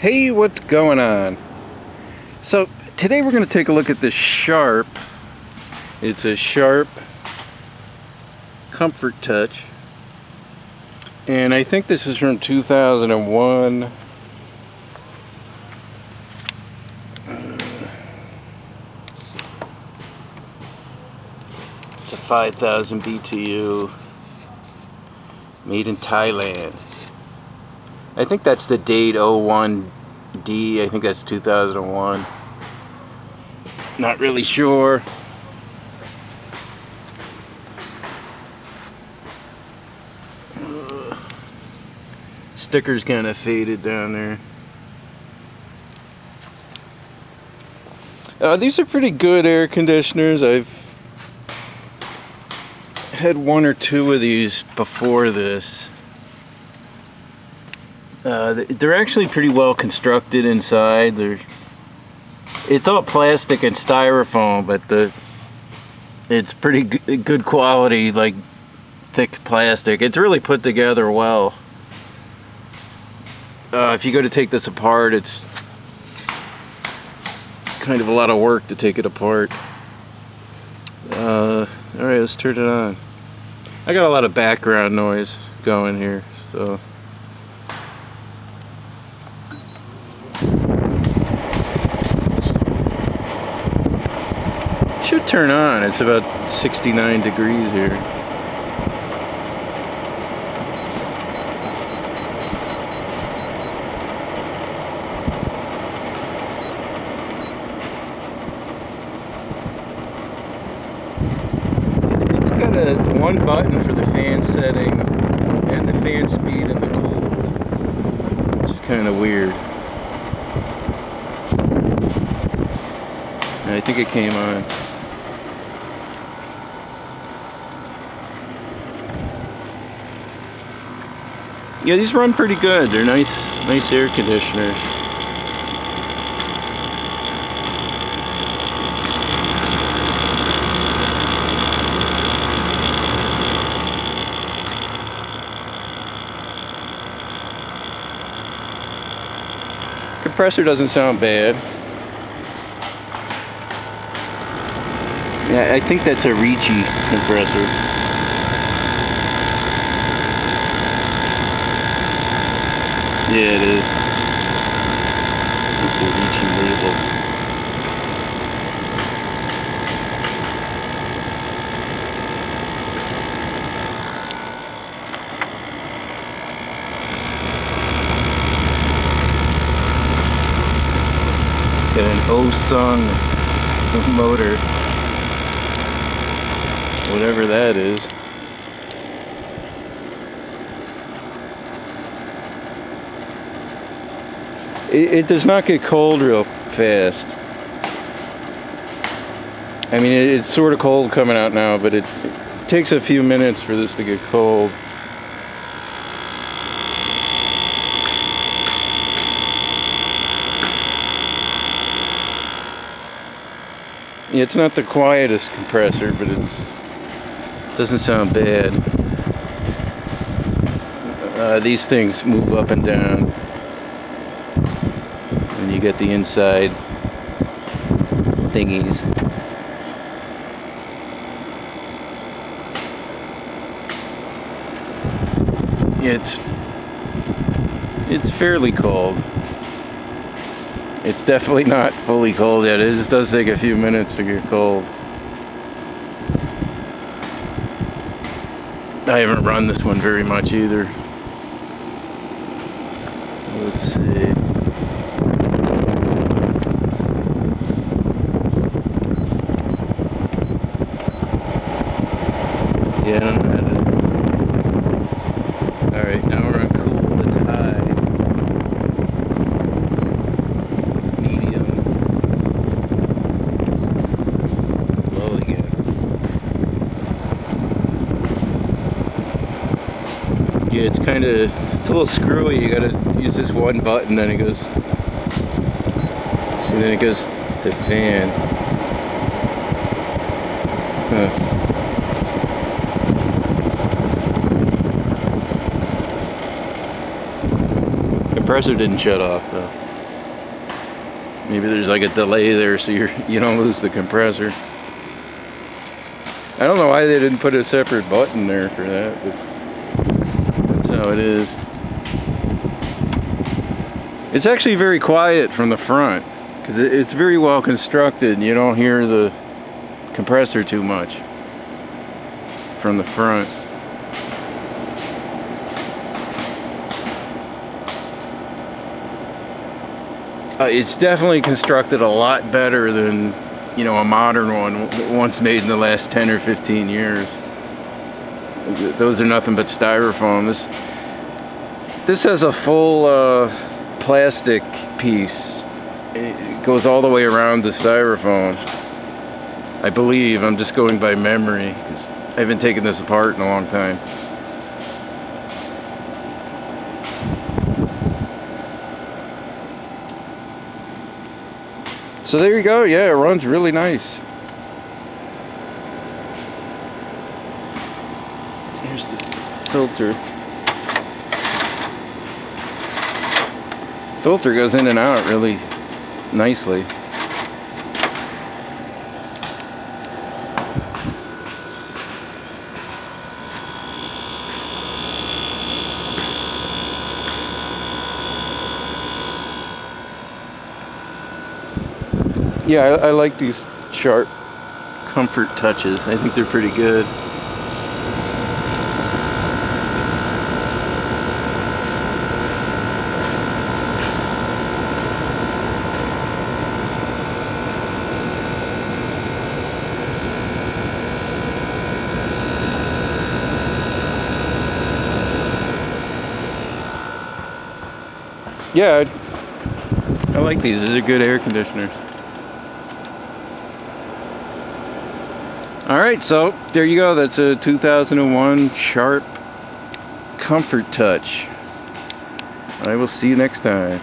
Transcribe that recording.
Hey, what's going on? So today we're going to take a look at this Sharp. It's a Sharp Comfort Touch, and I think this is from 2001. It's a 5,000 BTU, made in Thailand. I think that's the date 01D. I think that's 2001. Not really sure. Sticker's kind of faded down there. These are pretty good air conditioners. I've had one or two of these before this. They're actually pretty well constructed inside. It's all plastic and styrofoam, but it's pretty good quality, like thick plastic. It's really put together well. If you go to take this apart, it's kind of a lot of work to take it apart. Alright, let's turn it on. I got a lot of background noise going here, so should turn on. It's about 69 degrees here. It's got one button for the fan setting and the fan speed and the cool, which is kind of weird. And I think it came on. Yeah, these run pretty good. They're nice air conditioners. Compressor doesn't sound bad. Yeah, I think that's a Ricci compressor. Yeah, it is. It's a Ricci label. Got an O-Sung motor. Whatever that is. It does not get cold real fast. I mean, it's sort of cold coming out now, but it takes a few minutes for this to get cold. Yeah, it's not the quietest compressor, but it doesn't sound bad. These things move up and down. And you get the inside thingies. It's fairly cold. It's definitely not fully cold yet. It just does take a few minutes to get cold. I haven't run this one very much either. Let's see. Yeah, I don't know how to... Alright, now we're on cool. It's high. Medium. Low again. Yeah, it's a little screwy. You gotta use this one button and it goes... And then it goes to fan. Huh. Compressor didn't shut off though. Maybe there's like a delay there so you don't lose the compressor. I don't know why they didn't put a separate button there for that, but that's how it is. It's actually very quiet from the front because it's very well constructed. You don't hear the compressor too much from the front. It's definitely constructed a lot better than, you know, a modern one once made in the last 10 or 15 years. Those are nothing but styrofoam. This has a full plastic piece. It goes all the way around the styrofoam, I believe. I'm just going by memory because I haven't taken this apart in a long time. So there you go. Yeah, it runs really nice. Here's the filter. Filter goes in and out really nicely. Yeah, I like these sharp comfort touches. I think they're pretty good. Yeah, I like these. These are good air conditioners. Alright, so there you go. That's a 2001 Sharp Comfort Touch. I will see you next time.